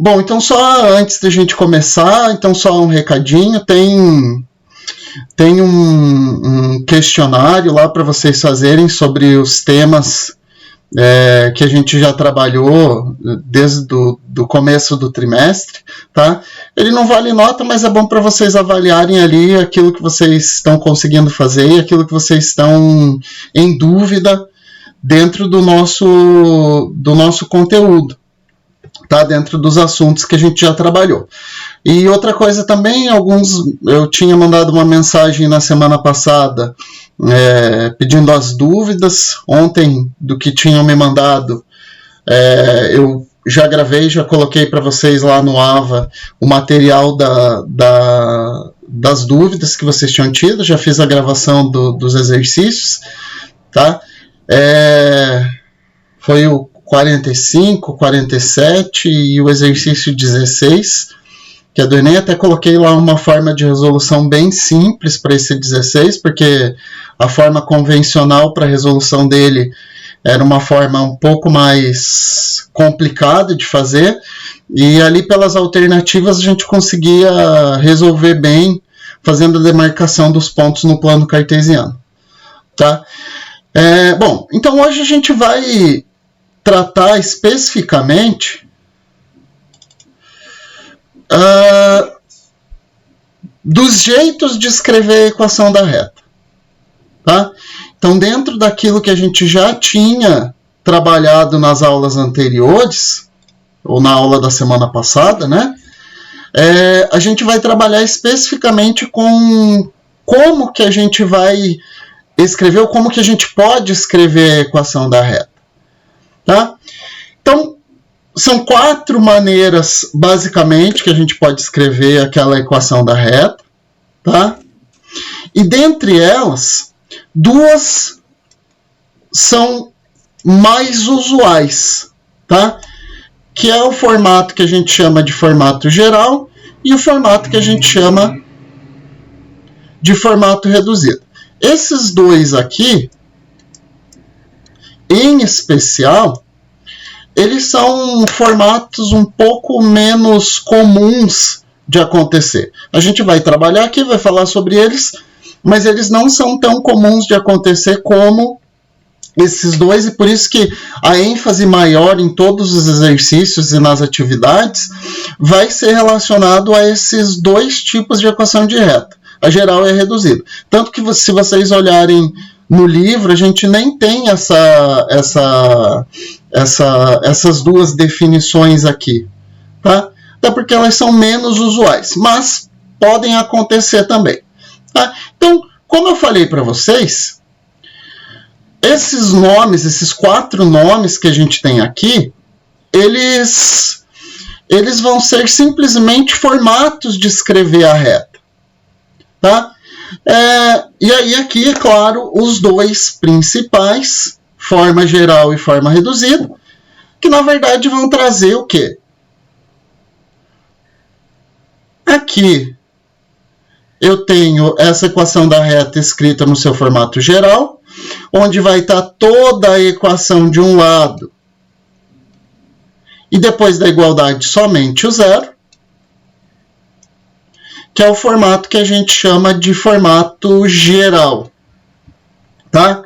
Bom, então só antes da gente começar, então só um recadinho, tem um questionário lá para vocês fazerem sobre os temas que a gente já trabalhou desde do começo do trimestre, tá? Ele não vale nota, mas é bom para vocês avaliarem ali aquilo que vocês estão conseguindo fazer e aquilo que vocês estão em dúvida dentro do nosso conteúdo, tá? Dentro dos assuntos que a gente já trabalhou. E outra coisa também, eu tinha mandado uma mensagem na semana passada pedindo as dúvidas. Ontem, do que tinham me mandado, eu já gravei, já coloquei para vocês lá no AVA o material das dúvidas que vocês tinham tido, já fiz a gravação dos exercícios, tá? Foi o 45, 47 e o exercício 16, que é do Enem. Até coloquei lá uma forma de resolução bem simples para esse 16, porque a forma convencional para a resolução dele era uma forma um pouco mais complicada de fazer, e ali pelas alternativas a gente conseguia resolver bem, fazendo a demarcação dos pontos no plano cartesiano, tá? Bom, então hoje a gente vai tratar especificamente dos jeitos de escrever a equação da reta, tá? Então, dentro daquilo que a gente já tinha trabalhado nas aulas anteriores, ou na aula da semana passada, né? A gente vai trabalhar especificamente com como que a gente vai escrever, ou como que a gente pode escrever a equação da reta, tá? Então, são 4 maneiras, basicamente, que a gente pode escrever aquela equação da reta, tá? E dentre elas, 2 são mais usuais, tá? Que é o formato que a gente chama de formato geral e o formato que a gente chama de formato reduzido. Esses 2 aqui, em especial, eles são formatos um pouco menos comuns de acontecer. A gente vai trabalhar aqui, vai falar sobre eles, mas eles não são tão comuns de acontecer como esses 2, e por isso que a ênfase maior em todos os exercícios e nas atividades vai ser relacionado a esses 2 tipos de equação de reta, a geral e a reduzida. Tanto que se vocês olharem no livro, a gente nem tem essas 2 definições aqui, tá? Até porque elas são menos usuais, mas podem acontecer também, tá? Então, como eu falei para vocês, esses nomes, esses 4 nomes que a gente tem aqui, eles vão ser simplesmente formatos de escrever a reta, tá? E aí aqui, é claro, os 2 principais, forma geral e forma reduzida, que na verdade vão trazer o quê? Aqui eu tenho essa equação da reta escrita no seu formato geral, onde vai estar toda a equação de um lado e depois da igualdade somente o zero, que é o formato que a gente chama de formato geral, tá?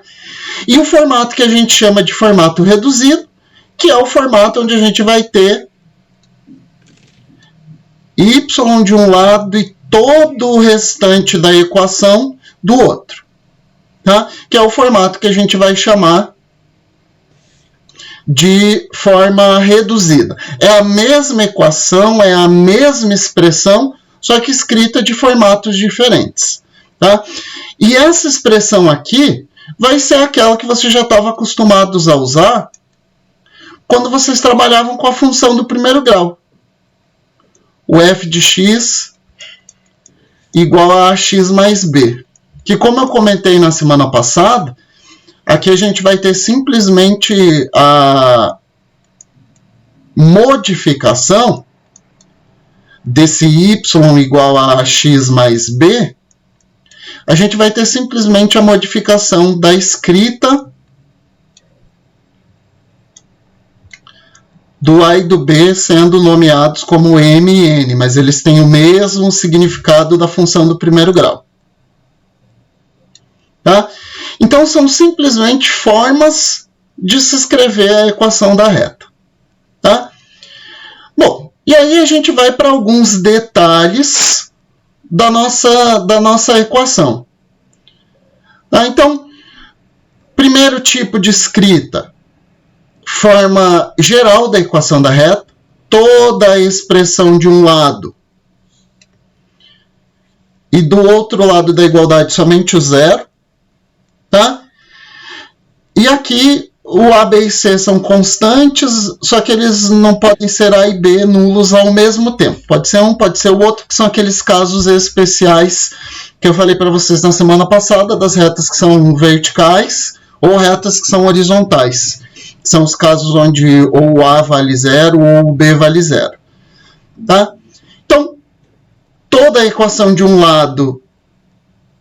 E o formato que a gente chama de formato reduzido, que é o formato onde a gente vai ter y de um lado e todo o restante da equação do outro, tá? Que é o formato que a gente vai chamar de forma reduzida. É a mesma equação, é a mesma expressão, só que escrita de formatos diferentes, tá? E essa expressão aqui vai ser aquela que vocês já estavam acostumados a usar quando vocês trabalhavam com a função do primeiro grau. O f de x igual a x mais b. Que, como eu comentei na semana passada, aqui a gente vai ter simplesmente a modificação desse y igual a x mais b. A gente vai ter simplesmente a modificação da escrita do A e do B sendo nomeados como M e N, mas eles têm o mesmo significado da função do primeiro grau. Tá? Então, são simplesmente formas de se escrever a equação da reta. Tá? Bom, e aí a gente vai para alguns detalhes da nossa equação. Tá? Então, primeiro tipo de escrita, forma geral da equação da reta, toda a expressão de um lado e do outro lado da igualdade somente o zero. Tá? E aqui o A, B e C são constantes, só que eles não podem ser A e B nulos ao mesmo tempo. Pode ser um, pode ser o outro, que são aqueles casos especiais que eu falei para vocês na semana passada, das retas que são verticais ou retas que são horizontais. São os casos onde ou o A vale zero ou o B vale zero. Tá? Então, toda a equação de um lado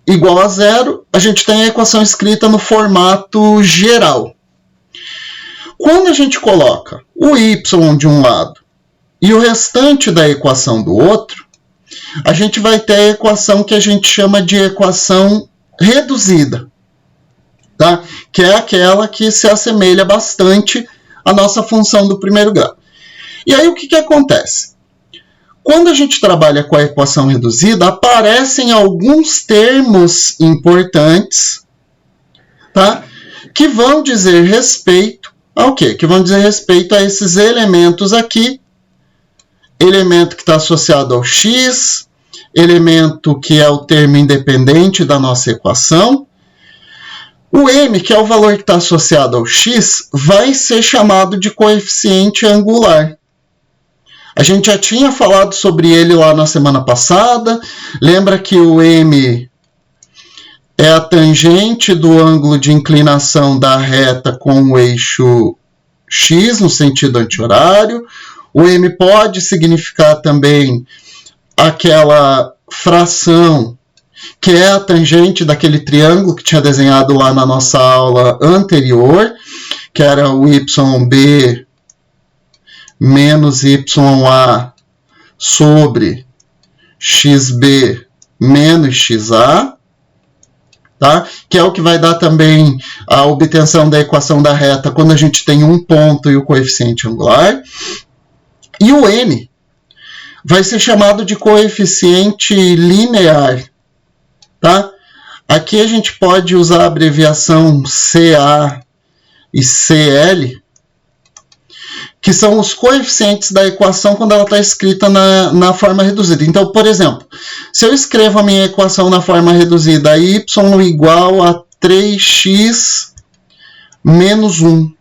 igual a zero, a gente tem a equação escrita no formato geral. Quando a gente coloca o y de um lado e o restante da equação do outro, a gente vai ter a equação que a gente chama de equação reduzida, tá? Que é aquela que se assemelha bastante à nossa função do primeiro grau. E aí o que acontece? Quando a gente trabalha com a equação reduzida, aparecem alguns termos importantes, tá? Que vão dizer respeito ao quê? Que vão dizer respeito a esses elementos aqui. Elemento que está associado ao x, elemento que é o termo independente da nossa equação. O m, que é o valor que está associado ao x, vai ser chamado de coeficiente angular. A gente já tinha falado sobre ele lá na semana passada. Lembra que o m é a tangente do ângulo de inclinação da reta com o eixo x no sentido anti-horário. O m pode significar também aquela fração que é a tangente daquele triângulo que tinha desenhado lá na nossa aula anterior, que era o YB menos YA sobre XB menos XA, tá? Que é o que vai dar também a obtenção da equação da reta quando a gente tem um ponto e o coeficiente angular. E o n vai ser chamado de coeficiente linear, tá? Aqui a gente pode usar a abreviação CA e CL, que são os coeficientes da equação quando ela está escrita na forma reduzida. Então, por exemplo, se eu escrevo a minha equação na forma reduzida, y igual a 3x menos 1.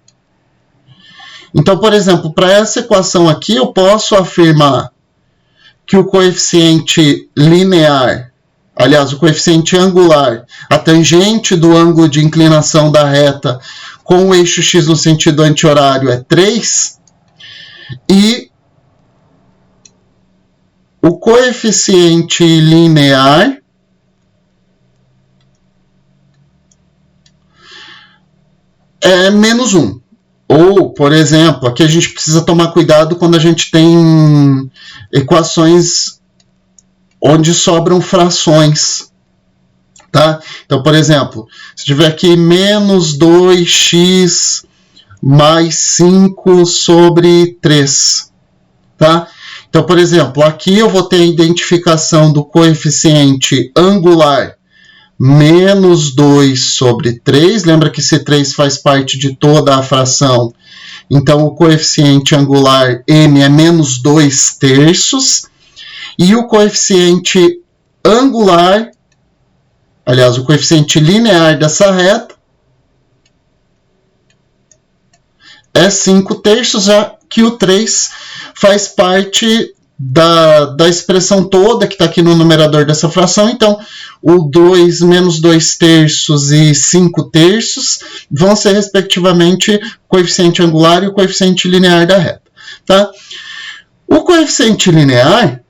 Então, por exemplo, para essa equação aqui, eu posso afirmar que o coeficiente linear, aliás, o coeficiente angular, a tangente do ângulo de inclinação da reta com o eixo x no sentido anti-horário é 3, e o coeficiente linear é menos 1. Ou, por exemplo, aqui a gente precisa tomar cuidado quando a gente tem equações onde sobram frações. Tá? Então, por exemplo, se tiver aqui menos 2x mais 5 sobre 3. Tá? Então, por exemplo, aqui eu vou ter a identificação do coeficiente angular menos 2 sobre 3. Lembra que esse 3 faz parte de toda a fração. Então, o coeficiente angular m é menos 2 terços. E o coeficiente angular, aliás, o coeficiente linear dessa reta é 5 terços, já que o 3 faz parte da expressão toda que está aqui no numerador dessa fração. Então, o 2 menos 2 terços e 5 terços vão ser, respectivamente, o coeficiente angular e o coeficiente linear da reta. Tá? O coeficiente linear,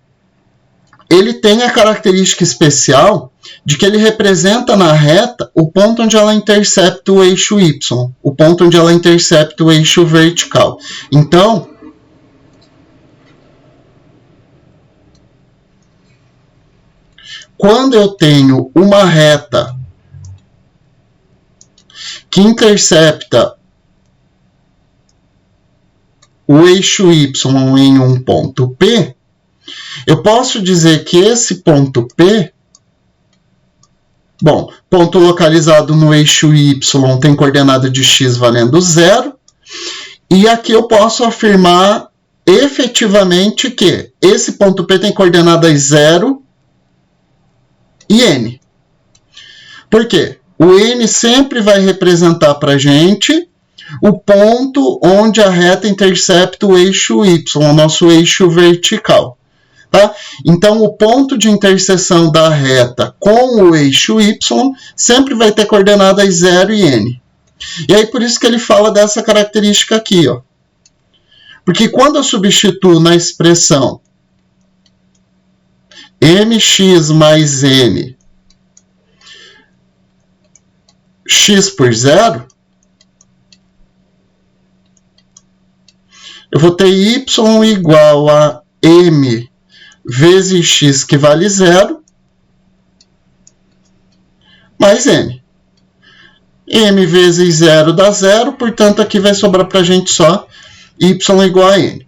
ele tem a característica especial de que ele representa na reta o ponto onde ela intercepta o eixo y, o ponto onde ela intercepta o eixo vertical. Então, quando eu tenho uma reta que intercepta o eixo y em um ponto P, eu posso dizer que esse ponto P, bom, ponto localizado no eixo y tem coordenada de x valendo 0, e aqui eu posso afirmar efetivamente que esse ponto P tem coordenadas 0 e n. Por quê? O n sempre vai representar para a gente o ponto onde a reta intercepta o eixo y, o nosso eixo vertical. Tá? Então, o ponto de interseção da reta com o eixo y sempre vai ter coordenadas 0 e n. E aí, por isso que ele fala dessa característica aqui, ó. Porque quando eu substituo na expressão mx mais n x por 0, eu vou ter y igual a m vezes x, que vale 0, mais n. M vezes 0 dá 0, portanto, aqui vai sobrar para a gente só y igual a n.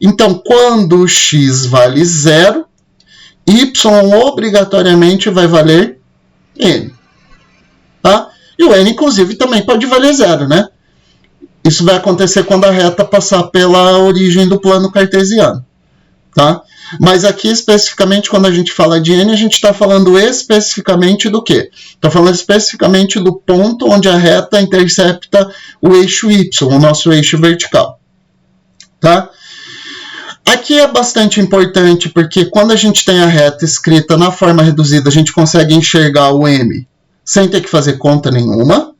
Então, quando x vale 0, y obrigatoriamente vai valer n. Tá? E o n, inclusive, também pode valer 0, né? Isso vai acontecer quando a reta passar pela origem do plano cartesiano. Tá? Mas aqui, especificamente, quando a gente fala de n, a gente está falando especificamente do quê? Está falando especificamente do ponto onde a reta intercepta o eixo y, o nosso eixo vertical. Tá? Aqui é bastante importante, porque quando a gente tem a reta escrita na forma reduzida, a gente consegue enxergar o m sem ter que fazer conta nenhuma.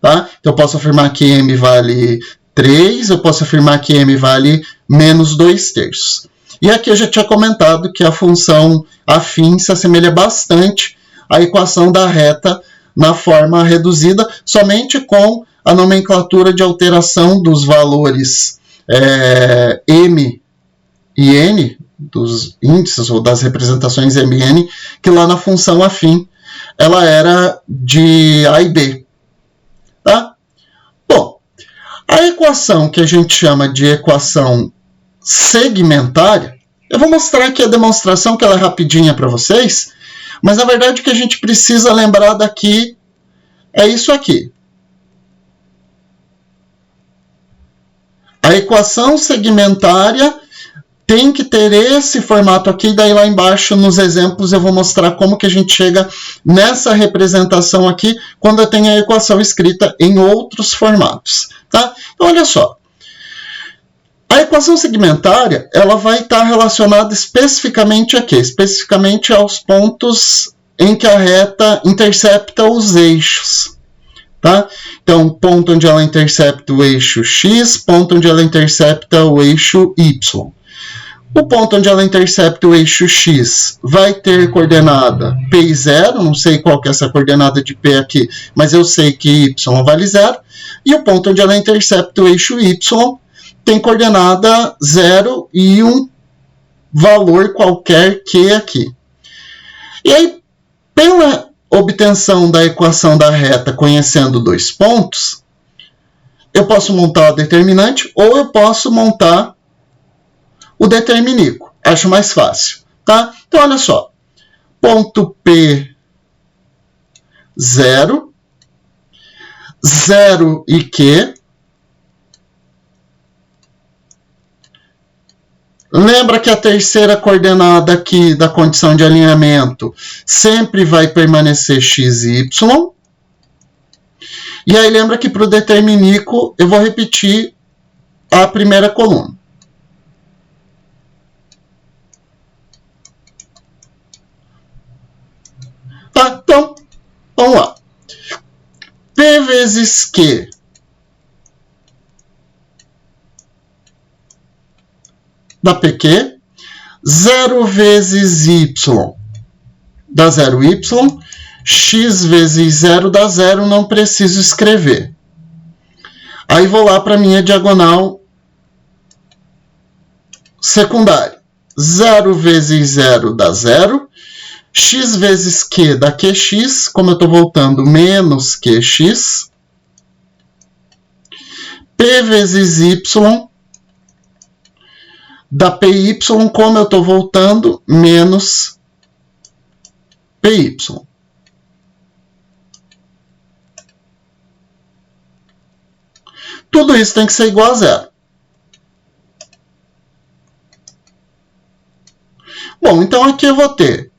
Tá? Então, eu posso afirmar que m vale 3, eu posso afirmar que m vale menos 2/3. E aqui eu já tinha comentado que a função afim se assemelha bastante à equação da reta na forma reduzida, somente com a nomenclatura de alteração dos valores m e n, dos índices ou das representações m e n, que lá na função afim ela era de a e b. Tá? Bom, a equação que a gente chama de equação segmentária, eu vou mostrar aqui a demonstração, que ela é rapidinha para vocês, mas na verdade o que a gente precisa lembrar daqui é isso aqui. A equação segmentária tem que ter esse formato aqui, daí lá embaixo nos exemplos eu vou mostrar como que a gente chega nessa representação aqui quando eu tenho a equação escrita em outros formatos. Tá? Então olha só. A equação segmentária, ela vai estar relacionada especificamente a quê? Especificamente aos pontos em que a reta intercepta os eixos. Tá? Então, ponto onde ela intercepta o eixo x, ponto onde ela intercepta o eixo y. O ponto onde ela intercepta o eixo x vai ter coordenada p e 0, não sei qual que é essa coordenada de p aqui, mas eu sei que y vale 0. E o ponto onde ela intercepta o eixo y tem coordenada 0 e um valor qualquer Q aqui. E aí, pela obtenção da equação da reta conhecendo dois pontos, eu posso montar o determinante ou eu posso montar o determiníquo. Acho mais fácil. Tá? Então, olha só. Ponto P, 0. 0 e Q. Lembra que a terceira coordenada aqui da condição de alinhamento sempre vai permanecer x e y. E aí lembra que para o determiníquo eu vou repetir a primeira coluna. Tá? Então, vamos lá. P vezes Q dá PQ, 0 vezes y dá 0y, x vezes 0 dá 0, não preciso escrever. Aí vou lá para a minha diagonal secundária. 0 vezes 0 dá 0, x vezes q dá qx, como eu estou voltando, menos qx. P vezes y dá py, como eu estou voltando, menos py. Tudo isso tem que ser igual a zero. Bom, então aqui eu vou ter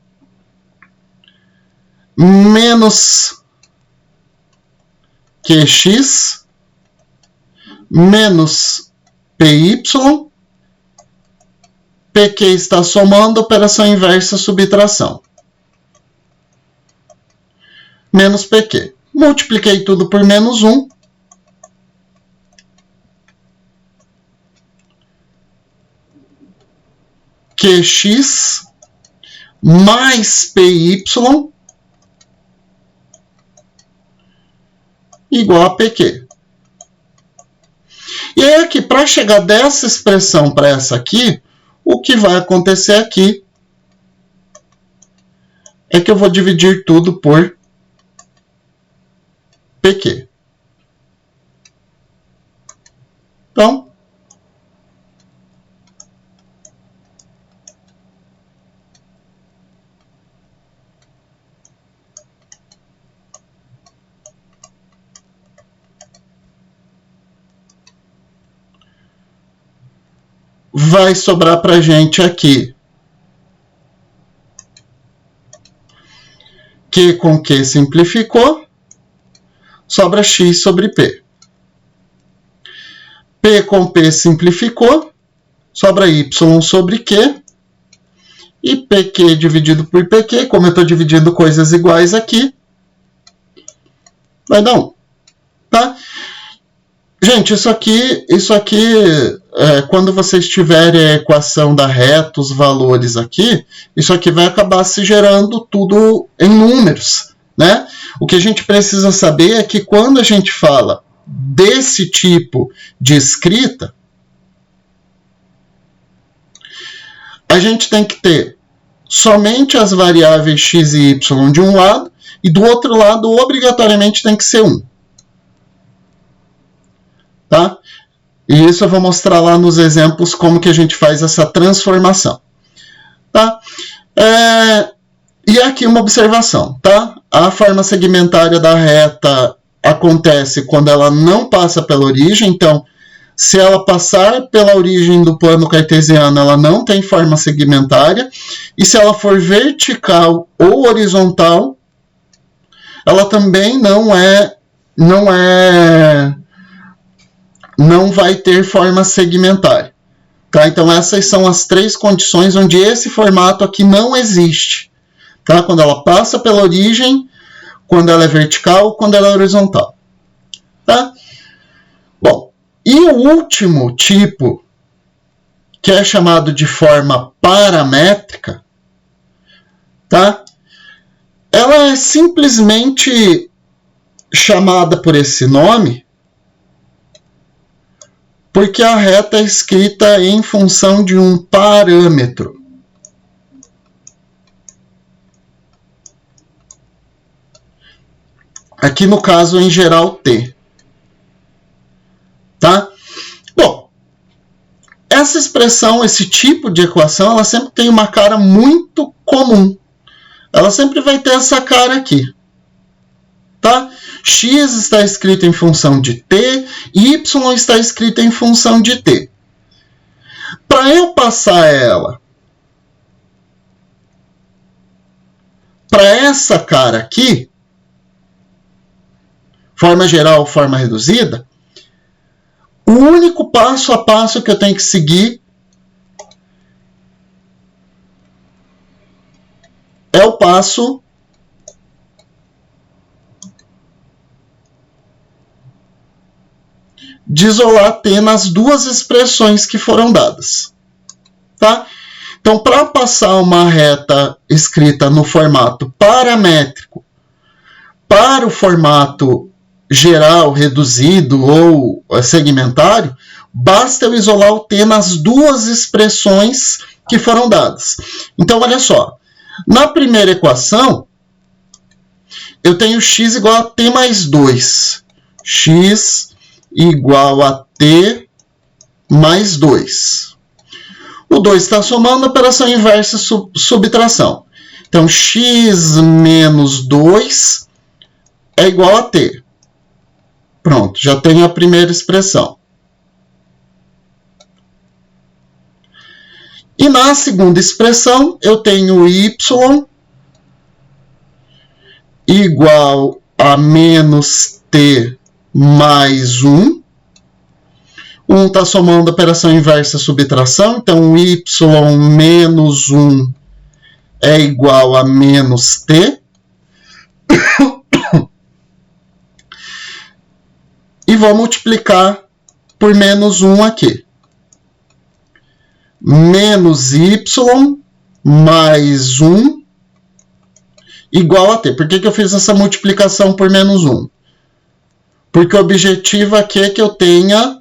menos qx menos py. PQ está somando, operação inversa, subtração. Menos PQ. Multipliquei tudo por menos 1. QX mais PY igual a PQ. E aí aqui, para chegar dessa expressão para essa aqui, o que vai acontecer aqui é que eu vou dividir tudo por PQ. Então, vai sobrar para a gente aqui Q com Q simplificou, sobra x sobre P. P com P simplificou, sobra y sobre Q. E PQ dividido por PQ, como eu estou dividindo coisas iguais aqui, vai dar 1. Tá? Gente, isso aqui quando vocês tiverem a equação da reta, os valores aqui, isso aqui vai acabar se gerando tudo em números, né? O que a gente precisa saber é que quando a gente fala desse tipo de escrita, a gente tem que ter somente as variáveis x e y de um lado, e do outro lado, obrigatoriamente, tem que ser 1. Tá? E isso eu vou mostrar lá nos exemplos como que a gente faz essa transformação. Tá? E aqui uma observação. Tá? A forma segmentária da reta acontece quando ela não passa pela origem. Então, se ela passar pela origem do plano cartesiano, ela não tem forma segmentária. E se ela for vertical ou horizontal, ela também não vai ter forma segmentária. Tá? Então, essas são as 3 condições onde esse formato aqui não existe. Tá? Quando ela passa pela origem, quando ela é vertical, quando ela é horizontal. Tá? Bom, e o último tipo, que é chamado de forma paramétrica, tá? Ela é simplesmente chamada por esse nome porque a reta é escrita em função de um parâmetro. Aqui no caso, em geral, t. Tá? Bom, essa expressão, esse tipo de equação, ela sempre tem uma cara muito comum. Ela sempre vai ter essa cara aqui. Tá? X está escrito em função de t, y está escrito em função de t. Para eu passar ela para essa cara aqui, forma geral, forma reduzida, o único passo a passo que eu tenho que seguir é o passo de isolar t nas duas expressões que foram dadas. Tá? Então, para passar uma reta escrita no formato paramétrico para o formato geral, reduzido ou segmentário, basta eu isolar o t nas duas expressões que foram dadas. Então, olha só, Na primeira equação, eu tenho x igual a t mais 2. X igual a t mais 2. O 2 está somando, operação inversa, subtração. Então, x menos 2 é igual a t. Pronto, já tenho a primeira expressão. E na segunda expressão, eu tenho y igual a menos t mais 1. 1 está somando a operação inversa subtração, então y menos 1 é igual a menos t. E vou multiplicar por menos 1 aqui. Menos y mais 1 igual a t. Por que eu fiz essa multiplicação por menos 1? Porque o objetivo aqui é que eu tenha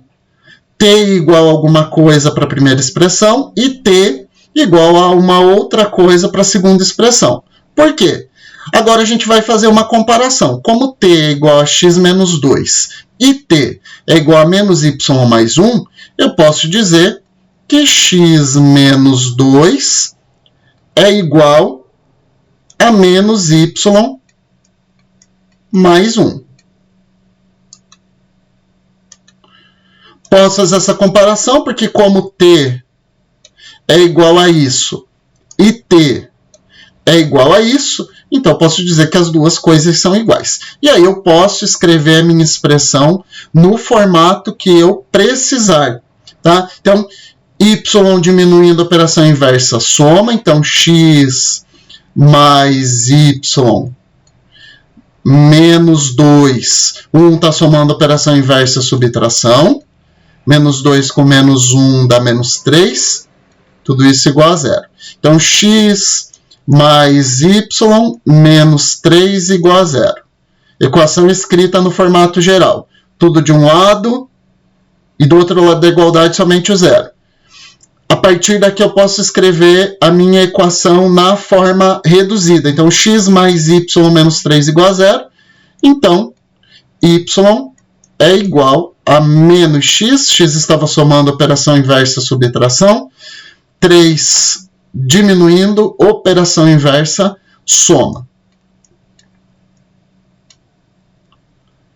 t igual a alguma coisa para a primeira expressão e t igual a uma outra coisa para a segunda expressão. Por quê? Agora a gente vai fazer uma comparação. Como t é igual a x menos 2 e t é igual a menos y mais 1, eu posso dizer que x menos 2 é igual a menos y mais 1. Posso fazer essa comparação porque como t é igual a isso e t é igual a isso, então posso dizer que as duas coisas são iguais. E aí eu posso escrever a minha expressão no formato que eu precisar. Tá? Então, y diminuindo a operação inversa soma, então x mais y menos 2. 1 está somando a operação inversa subtração. Menos 2 com menos 1 dá menos 3. Tudo isso igual a 0. Então, x mais y menos 3 igual a 0. Equação escrita no formato geral. Tudo de um lado e do outro lado da igualdade somente o 0. A partir daqui eu posso escrever a minha equação na forma reduzida. Então, x mais y menos 3 igual a 0. Então, y é igual a menos x. X estava somando operação inversa subtração. 3 diminuindo, operação inversa, soma.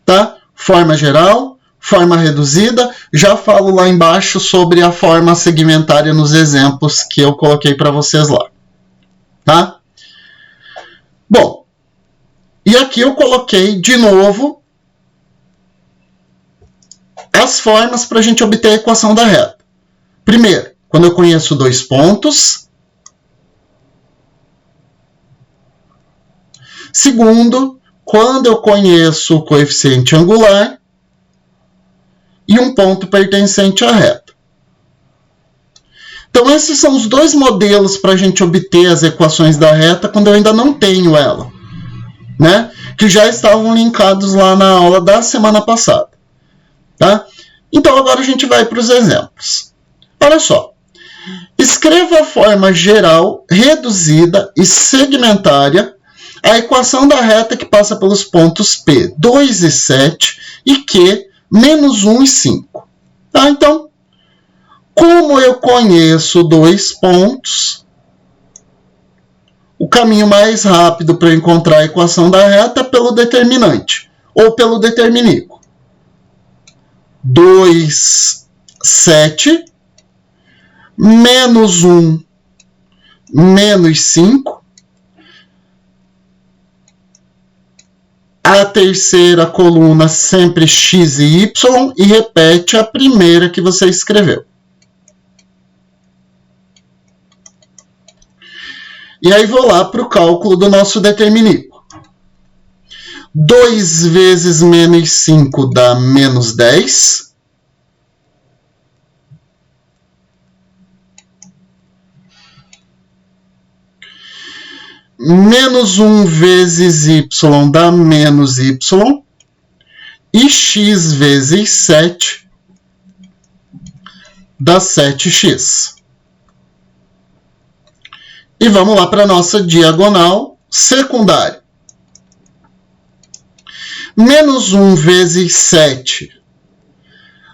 Tá? Forma geral, forma reduzida. Já falo lá embaixo sobre a forma segmentária nos exemplos que eu coloquei para vocês lá. Tá? Bom, e aqui eu coloquei de novo as formas para a gente obter a equação da reta. Primeiro, quando eu conheço dois pontos. Segundo, quando eu conheço o coeficiente angular e um ponto pertencente à reta. Então, esses são os dois modelos para a gente obter as equações da reta quando eu ainda não tenho ela, né? Que já estavam linkados lá na aula da semana passada. Tá? Então, agora a gente vai para os exemplos. Olha só. Escreva a forma geral, reduzida e segmentária a equação da reta que passa pelos pontos P, 2 e 7 e Q, menos 1 e 5. Tá? Então, como eu conheço dois pontos, o caminho mais rápido para encontrar a equação da reta é pelo determinante, ou pelo determiníquo. 2, 7, menos 1, menos 5. A terceira coluna sempre x e y e repete a primeira que você escreveu. E aí vou lá para o cálculo do nosso determiníquo. 2 vezes menos 5 dá menos 10. Menos 1 vezes y dá menos y. E x vezes 7 dá 7x. E vamos lá para a nossa diagonal secundária. Menos 1 vezes 7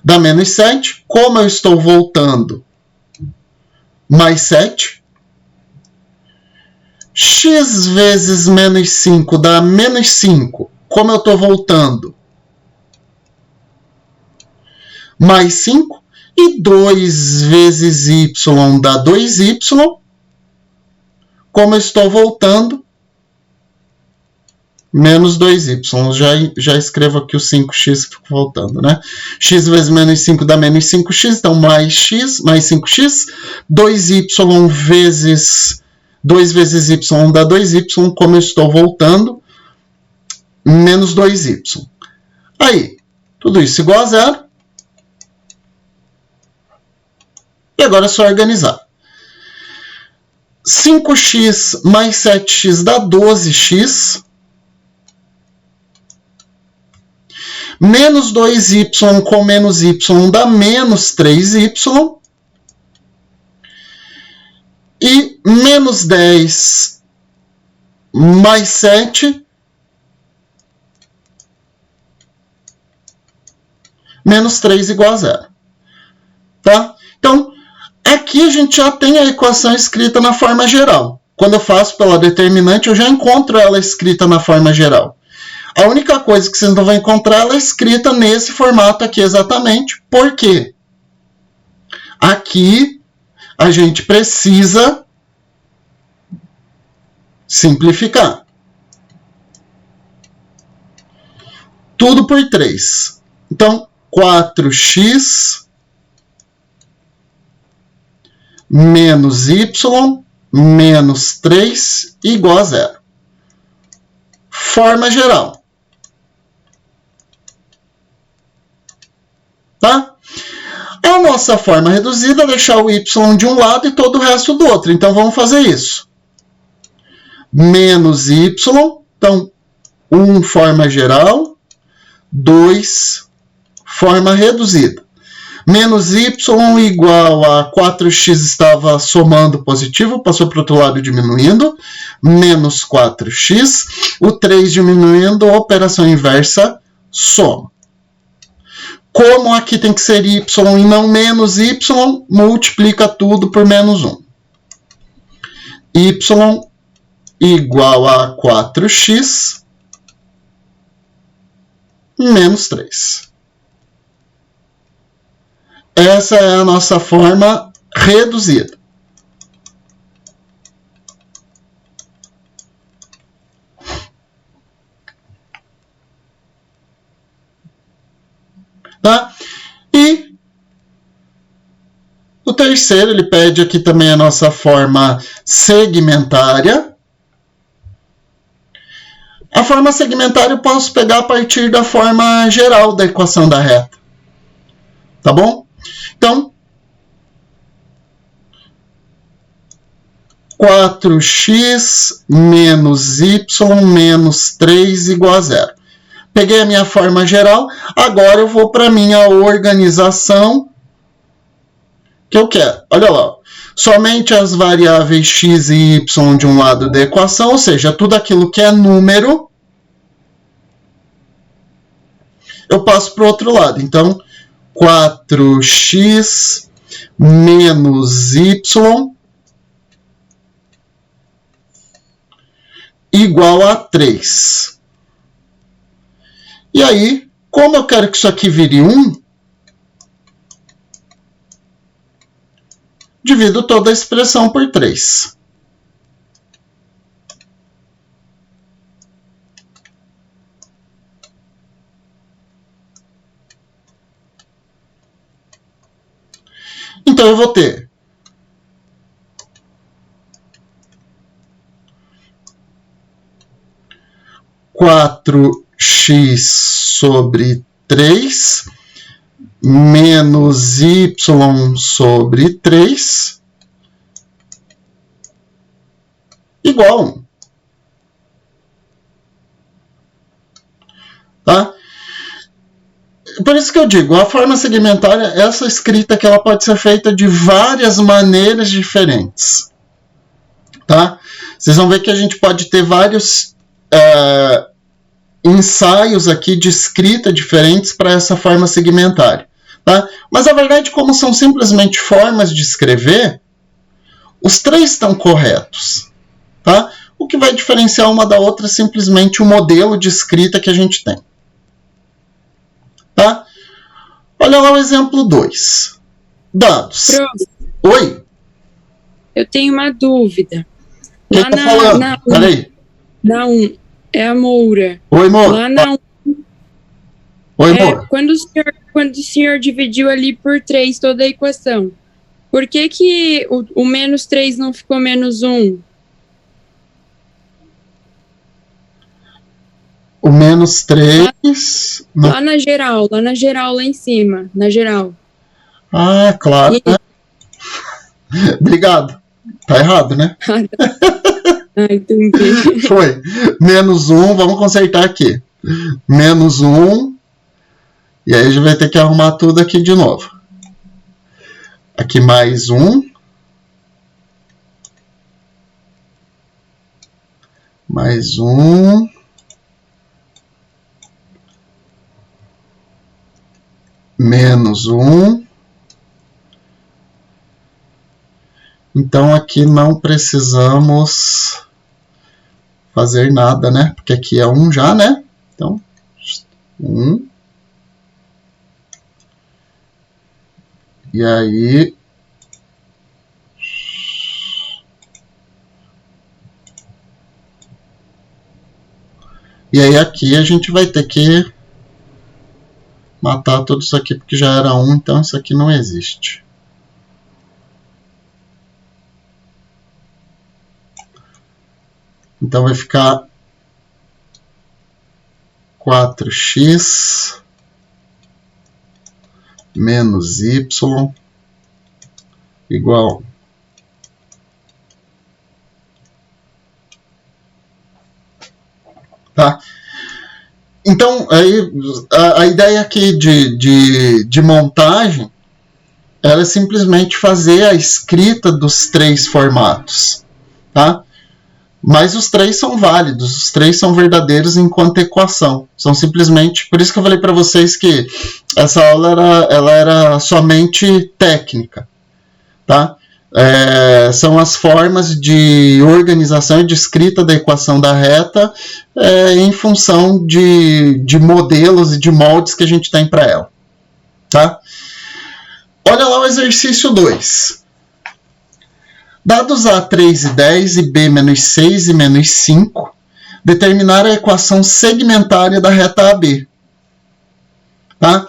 dá menos 7. Como eu estou voltando? Mais 7. X vezes menos 5 dá menos 5. Como eu estou voltando? Mais 5. E 2 vezes y dá 2y. Como eu estou voltando? Menos 2y. Já escrevo aqui o 5x, fico voltando, né? X vezes menos 5 dá menos 5x, então mais x, mais 5x. 2y vezes 2 vezes y dá 2y, como eu estou voltando, menos 2y. Aí, tudo isso igual a zero. E agora é só organizar. 5x mais 7x dá 12x. Menos 2y com menos y dá menos 3y. E menos 10 mais 7, menos 3 igual a zero. Tá? Então, aqui a gente já tem a equação escrita na forma geral. Quando eu faço pela determinante, eu já encontro ela escrita na forma geral. A única coisa que vocês não vão encontrar ela escrita nesse formato aqui exatamente. Por quê? Aqui a gente precisa simplificar. Tudo por 3. Então, 4x menos y menos 3 igual a zero. Forma geral. Tá? A nossa forma reduzida é deixar o y de um lado e todo o resto do outro. Então, vamos fazer isso. Menos y, então, 1 forma geral, 2 forma reduzida. Menos y igual a 4x estava somando positivo, passou para o outro lado diminuindo, menos 4x, o 3 diminuindo, operação inversa, soma. Como aqui tem que ser y e não menos y, multiplica tudo por menos 1. Y igual a 4x menos 3. Essa é a nossa forma reduzida. Tá? E o terceiro, ele pede aqui também a nossa forma segmentária. A forma segmentária eu posso pegar a partir da forma geral da equação da reta. Tá bom? Então, 4x menos y menos 3 igual a zero. Peguei a minha forma geral, agora eu vou para a minha organização que eu quero. Olha lá, somente as variáveis x e y de um lado da equação, ou seja, tudo aquilo que é número, eu passo para o outro lado. Então, 4x menos y igual a 3. E aí, como eu quero que isso aqui vire 1, divido toda a expressão por 3. Então, eu vou ter 4x sobre 3 menos y sobre 3 igual a 1. Tá? Por isso que eu digo, a forma segmentária, essa escrita que ela pode ser feita de várias maneiras diferentes. Tá? Vocês vão ver que a gente pode ter vários ensaios aqui de escrita diferentes para essa forma segmentária. Tá? Mas a verdade, como são simplesmente formas de escrever, os três estão corretos. Tá? O que vai diferenciar uma da outra é simplesmente o modelo de escrita que a gente tem. Tá? Olha lá o exemplo 2. Dados. Prof, Oi? eu tenho uma dúvida. Quem tá falando? Peraí. Na 1, é a Moura. Oi, Moura. Lá na 1, Oi, Moura. quando o senhor dividiu ali por 3 toda a equação, por que o menos 3 não ficou menos 1? O menos 3... Lá na geral, lá em cima, na geral. Ah, claro. Né? Obrigado. Tá errado, né? Ah, entendi. Foi. Menos 1, vamos consertar aqui. Menos 1. E aí a gente vai ter que arrumar tudo aqui de novo. Aqui mais 1. Mais 1. Menos 1. Então aqui não precisamos fazer nada, né? Porque aqui é 1 já, né? Então, 1. E aí... E aí aqui a gente vai ter que matar tudo isso aqui, porque já era 1, então isso aqui não existe. Então vai ficar 4x menos y igual tá? Então, aí, a ideia aqui de montagem era simplesmente fazer a escrita dos três formatos, tá? Mas os três são válidos, os três são verdadeiros enquanto equação. São simplesmente... Por isso que eu falei para vocês que essa aula ela era somente técnica, tá? São as formas de organização e de escrita da equação da reta em função de modelos e de moldes que a gente tem para ela. Tá? Olha lá o exercício 2. Dados A, 3 e 10 e B, menos 6 e menos 5, determinar a equação segmentária da reta AB. Tá?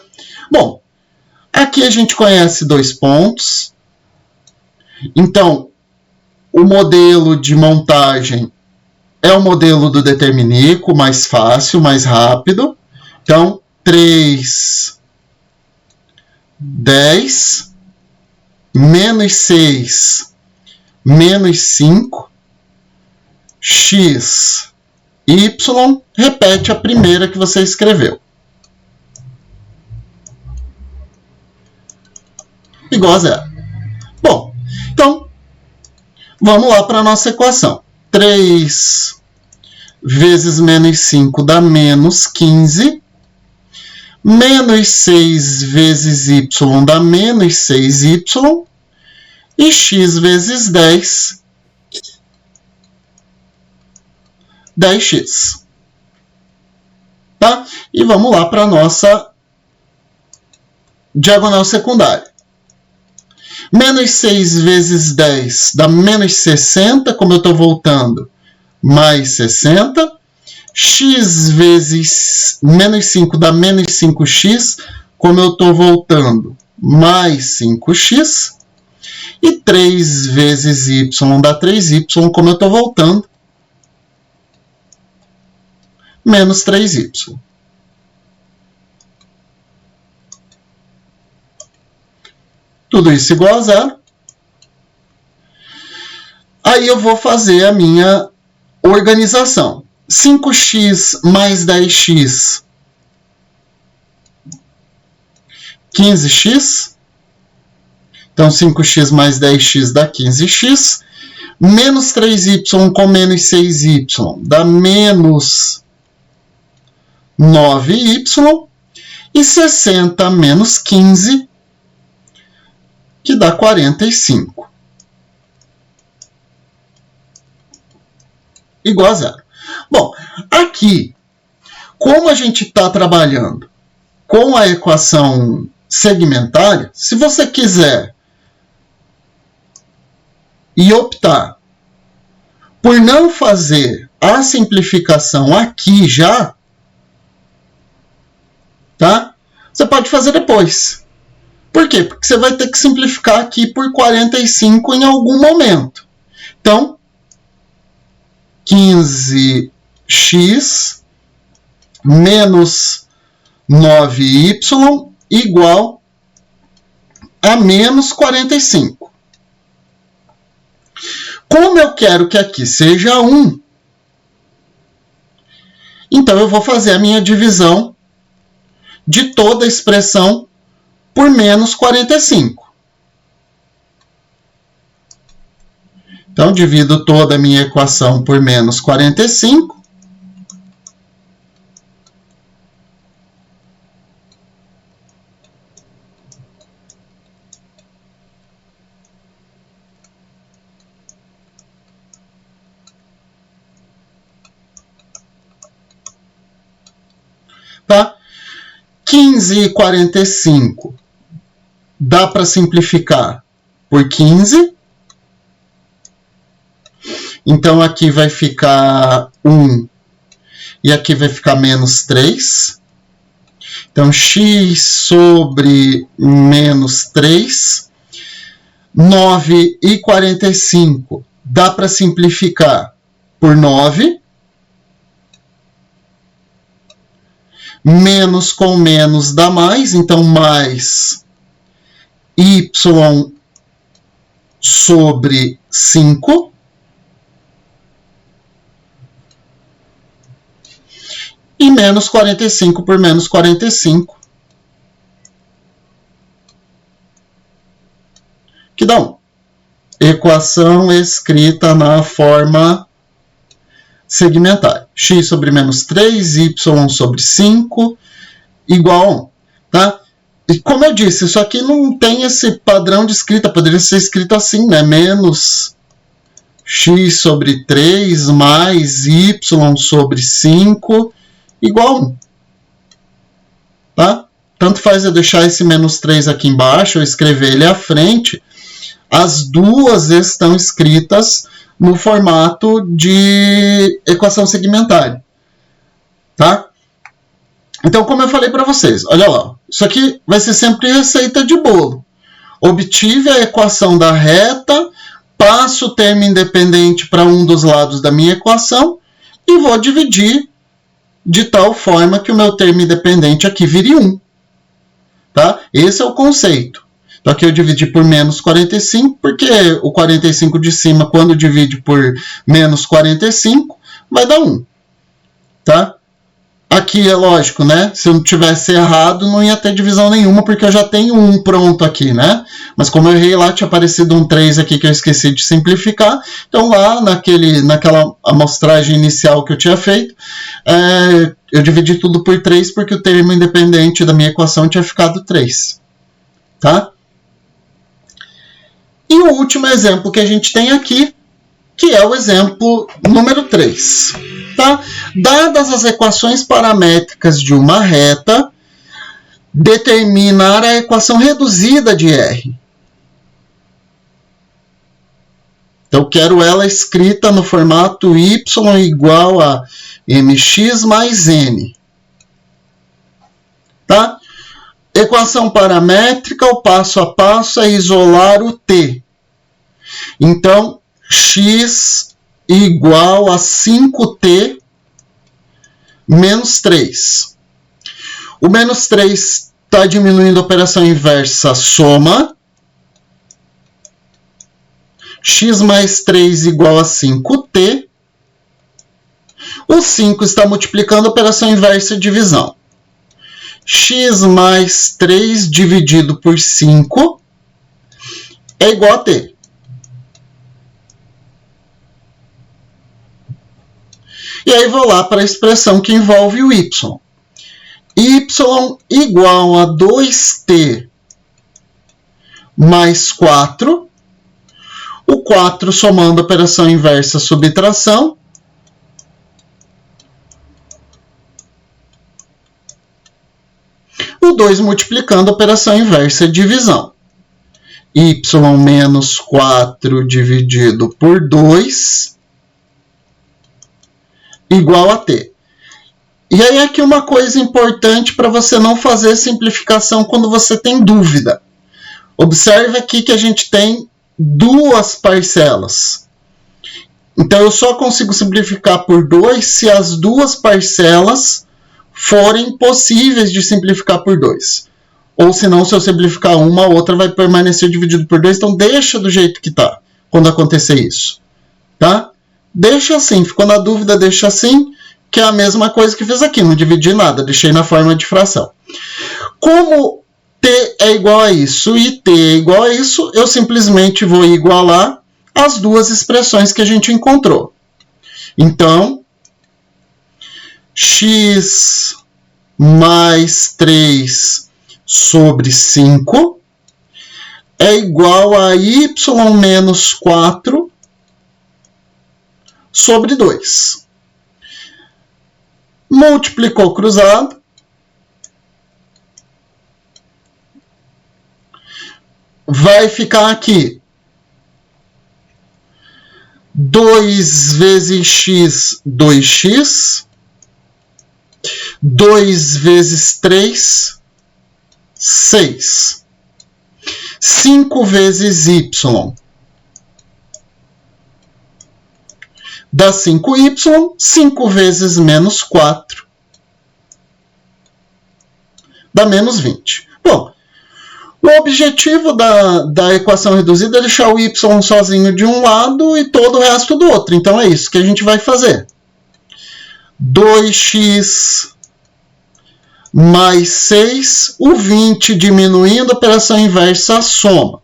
Bom, aqui a gente conhece dois pontos. Então, o modelo de montagem é o modelo do determinícuo, mais fácil, mais rápido. Então, 3, 10, menos 6, menos 5, x, y, repete a primeira que você escreveu. Igual a zero. Bom, então, vamos lá para a nossa equação. 3 vezes menos 5 dá menos 15. Menos 6 vezes y dá menos 6y. E x vezes 10, 10x. Tá? E vamos lá para a nossa diagonal secundária. Menos 6 vezes 10 dá menos 60, como eu estou voltando, mais 60. X vezes menos 5 dá menos 5x, como eu estou voltando, mais 5x. E 3 vezes y dá 3y, como eu estou voltando, menos 3y. Tudo isso igual a zero. Aí eu vou fazer a minha organização. 5x mais 10x, 15x. Então, 5x mais 10x dá 15x. Menos 3y com menos 6y dá menos 9y. E 60 menos 15, que dá 45. Igual a zero. Bom, aqui, como a gente está trabalhando com a equação segmentária, se você quiser e optar por não fazer a simplificação aqui já, tá? Você pode fazer depois. Por quê? Porque você vai ter que simplificar aqui por 45 em algum momento. Então, 15x menos 9y igual a menos 45. Como eu quero que aqui seja 1, então eu vou fazer a minha divisão de toda a expressão por menos 45. Então, divido toda a minha equação por menos 45. Tá? 15 e 45 dá para simplificar por 15. Então, aqui vai ficar 1 e aqui vai ficar menos 3. Então, x sobre menos 3. 9 e 45 dá para simplificar por 9. Menos com menos dá mais, então mais y sobre 5. E menos 45 por menos 45. Que dá 1. Equação escrita na forma segmentária. X sobre menos 3, y sobre 5, igual a 1. Tá? E como eu disse, isso aqui não tem esse padrão de escrita. Poderia ser escrito assim, né? Menos x sobre 3 mais y sobre 5 igual a 1. Tá? Tanto faz eu deixar esse menos 3 aqui embaixo, eu escrever ele à frente. As duas estão escritas no formato de equação segmentária. Tá? Então, como eu falei para vocês, olha lá, isso aqui vai ser sempre receita de bolo. Obtive a equação da reta, passo o termo independente para um dos lados da minha equação e vou dividir de tal forma que o meu termo independente aqui vire 1. Tá? Esse é o conceito. Então, aqui eu dividi por menos 45, porque o 45 de cima, quando divide por menos 45, vai dar 1. Tá? Aqui é lógico, né? Se eu não tivesse errado, não ia ter divisão nenhuma, porque eu já tenho 1 pronto aqui, né? Mas como eu errei lá, tinha aparecido um 3 aqui que eu esqueci de simplificar. Então, lá naquela amostragem inicial que eu tinha feito, eu dividi tudo por 3, porque o termo independente da minha equação tinha ficado 3. Tá? E o último exemplo que a gente tem aqui, que é o exemplo número 3. Tá? Dadas as equações paramétricas de uma reta, determinar a equação reduzida de R. Então, quero ela escrita no formato y igual a mx mais n. Tá? Equação paramétrica, o passo a passo é isolar o t. Então, x igual a 5t menos 3. O menos 3 está diminuindo a operação inversa soma. X mais 3 igual a 5t. O 5 está multiplicando a operação inversa divisão. X mais 3 dividido por 5 é igual a t. E aí vou lá para a expressão que envolve o y. Y igual a 2t mais 4. O 4 somando operação inversa, subtração. O 2 multiplicando operação inversa, divisão. Y menos 4 dividido por 2 igual a t. E aí aqui uma coisa importante para você não fazer simplificação quando você tem dúvida. Observe aqui que a gente tem duas parcelas. Então eu só consigo simplificar por 2 se as duas parcelas forem possíveis de simplificar por 2. Ou senão, se eu simplificar uma, a outra vai permanecer dividido por 2. Então deixa do jeito que está quando acontecer isso. Tá? Deixa assim, ficou na dúvida, deixa assim, que é a mesma coisa que fiz aqui, não dividi nada, deixei na forma de fração. Como t é igual a isso e t é igual a isso, eu simplesmente vou igualar as duas expressões que a gente encontrou. Então, x mais 3 sobre 5 é igual a y menos 4 sobre 2. Multiplicou cruzado. Vai ficar aqui 2 vezes x, 2x. 2 vezes 3, 6. 5 vezes y dá 5y, 5 vezes menos 4 dá menos 20. Bom, o objetivo da equação reduzida é deixar o y sozinho de um lado e todo o resto do outro. Então é isso que a gente vai fazer. 2x mais 6, o 20 diminuindo, operação inversa, soma.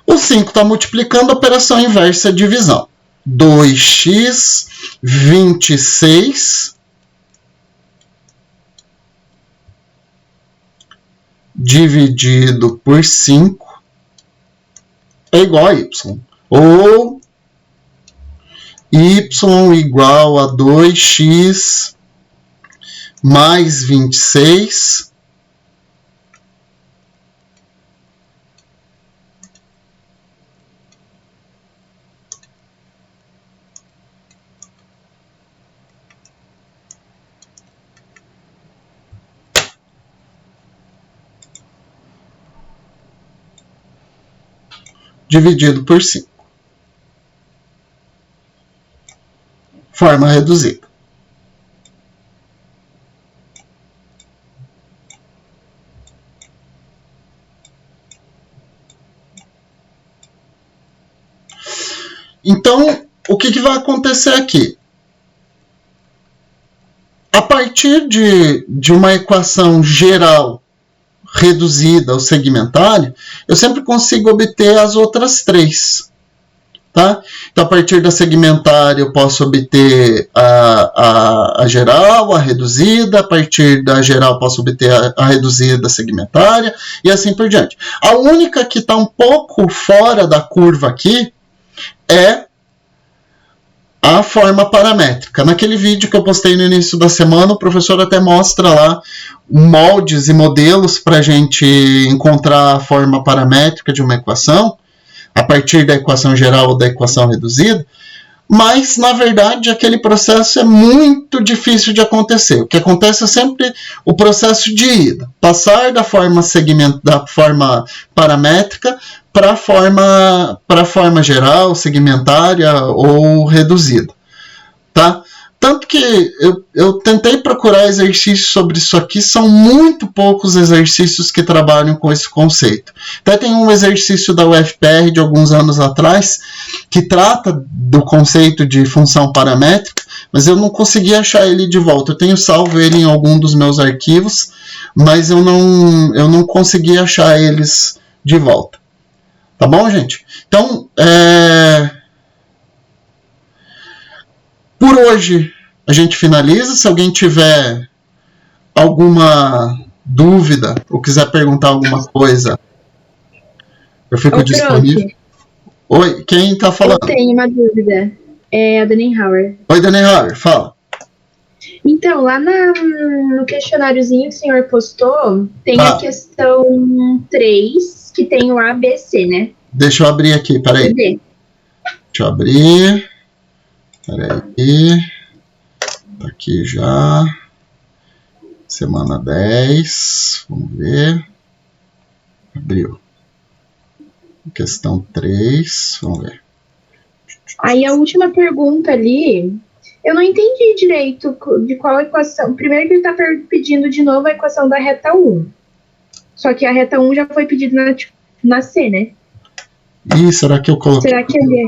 O 5 está multiplicando, operação inversa, divisão. 2x, 26, dividido por 5, é igual a y. Ou y igual a 2x mais 26 dividido por 5. Forma reduzida. Então, o que vai acontecer aqui? A partir de uma equação geral reduzida ou segmentária, eu sempre consigo obter as outras três. Tá? Então, a partir da segmentária, eu posso obter a geral, a reduzida. A partir da geral, eu posso obter a reduzida segmentária, e assim por diante. A única que está um pouco fora da curva aqui é a forma paramétrica. Naquele vídeo que eu postei no início da semana, o professor até mostra lá moldes e modelos para a gente encontrar a forma paramétrica de uma equação, a partir da equação geral ou da equação reduzida, mas, na verdade, aquele processo é muito difícil de acontecer. O que acontece é sempre o processo de ida, passar da forma paramétrica para a forma geral, segmentária ou reduzida. Tá? Tanto que eu tentei procurar exercícios sobre isso aqui, são muito poucos exercícios que trabalham com esse conceito. Até tem um exercício da UFPR de alguns anos atrás, que trata do conceito de função paramétrica, mas eu não consegui achar ele de volta. Eu tenho salvo ele em algum dos meus arquivos, mas eu não consegui achar eles de volta. Tá bom, gente? Então, por hoje a gente finaliza. Se alguém tiver alguma dúvida ou quiser perguntar alguma coisa, eu fico disponível. Oi, quem está falando? Eu tenho uma dúvida. É a Dani Howard. Oi, Dani Howard, fala. Então, lá no questionáriozinho que o senhor postou, tem a questão 3, que tem o A, B, C, né? Deixa eu abrir aqui, peraí. Deixa eu abrir. Peraí. Tá aqui já. Semana 10. Vamos ver. Abriu. Questão 3. Vamos ver. Aí a última pergunta ali, eu não entendi direito de qual equação. Primeiro que ele está pedindo de novo a equação da reta 1. Só que a reta 1 já foi pedida na C, né? Ih, será que eu coloquei? Será que ele é?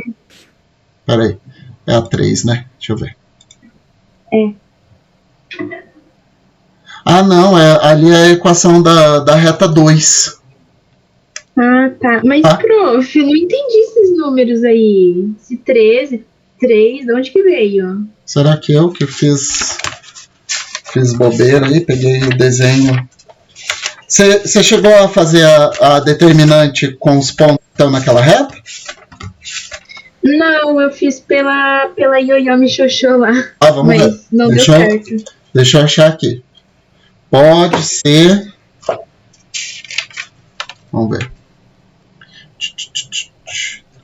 Peraí. É a 3, né? Deixa eu ver. É. Ah, não. Ali é a equação da reta 2. Ah, tá. Mas, prof, eu não entendi esses números aí. Esse 13, 3, de onde que veio? Será que eu que fiz bobeira aí? Peguei o desenho. Você chegou a fazer a determinante com os pontos que estão naquela reta? Não, eu fiz pela Ioiô Michoxô lá. Ah, vamos mas ver. Não deu certo. Deixa eu achar aqui. Pode ser. Vamos ver.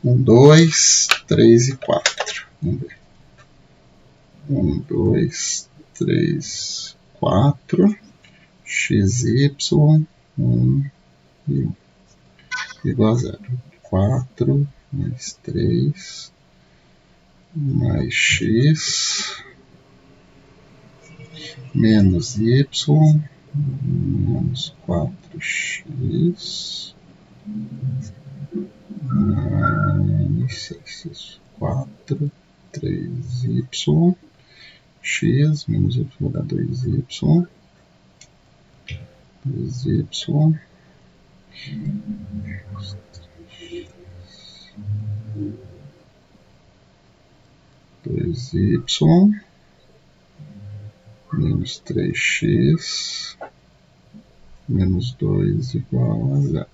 1, 2, 3 e 4. Vamos ver. 1, 2, 3, 4. XY 1 e 1 igual a 0. 4 mais 3 mais x menos y menos 4x menos 6, 4, 3y, x menos y vai dar 2y, 2y, menos 3x menos 2 igual a 0.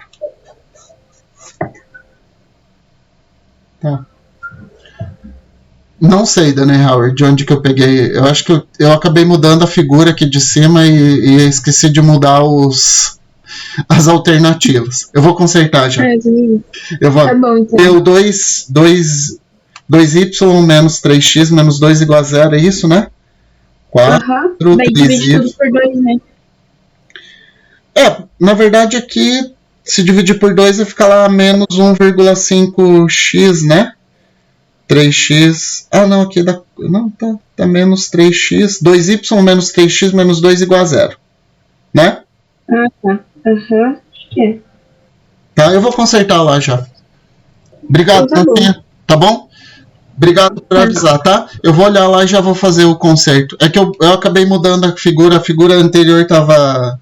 Tá. Não sei, Dani Howard, de onde que eu peguei. Eu acho que eu acabei mudando a figura aqui de cima e esqueci de mudar as alternativas. Eu vou consertar já. Eu vou. Tá bom, então. Deu 2y menos 3x menos 2 igual a 0, é isso, né? 4, Vai dividir tudo por 2, né? Na verdade aqui, se dividir por 2 vai ficar lá menos 1,5x, né? 3x. Ah, não, aqui dá. Não, tá menos 3x. 2y menos 3x menos 2 igual a 0. Né? Ah, tá. Acho que é. Tá, eu vou consertar lá já. Obrigado, então Tantinha. Tá bom? Obrigado por avisar, tá? Eu vou olhar lá e já vou fazer o conserto. É que eu acabei mudando a figura anterior tava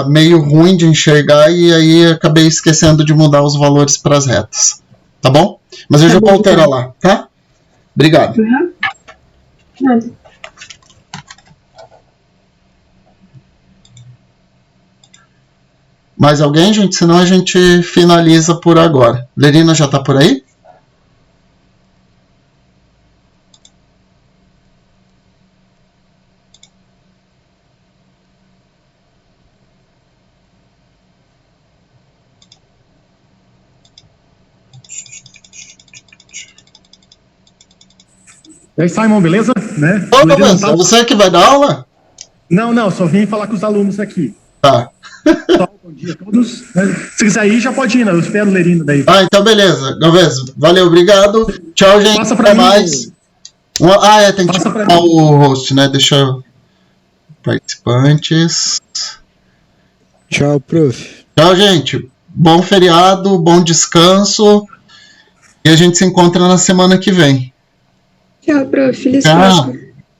meio ruim de enxergar e aí acabei esquecendo de mudar os valores para as retas. Tá bom? Mas eu já vou alterar lá, tá? Obrigado. Nada. Mais alguém, gente? Senão a gente finaliza por agora. Lerina já tá por aí? E aí, Simon, beleza? Né? Ô, beleza. É você que vai dar aula? Não, só vim falar com os alunos aqui. Tá. Bom dia a todos. Se quiser ir, já pode ir, né? Eu espero o Lerino daí. Ah, então beleza. Galvez, valeu, obrigado. Tchau, gente. Passa pra até mim mais. Tem que chamar o host, né? Deixa eu... Participantes. Tchau, prof. Tchau, gente. Bom feriado, bom descanso. E a gente se encontra na semana que vem. Tchau, prof. Feliz Tchau. Páscoa.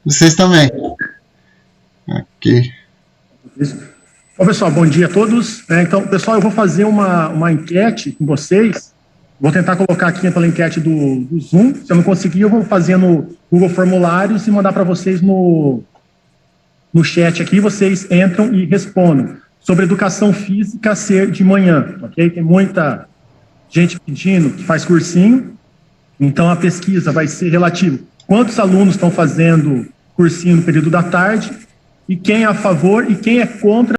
Vocês também. Aqui. Bom, pessoal, bom dia a todos. Então, pessoal, eu vou fazer uma enquete com vocês. Vou tentar colocar aqui pela enquete do Zoom. Se eu não conseguir, eu vou fazer no Google Formulários e mandar para vocês no chat aqui. Vocês entram e respondam sobre educação física ser de manhã, ok? Tem muita gente pedindo que faz cursinho. Então, a pesquisa vai ser relativa. Quantos alunos estão fazendo cursinho no período da tarde? E quem é a favor e quem é contra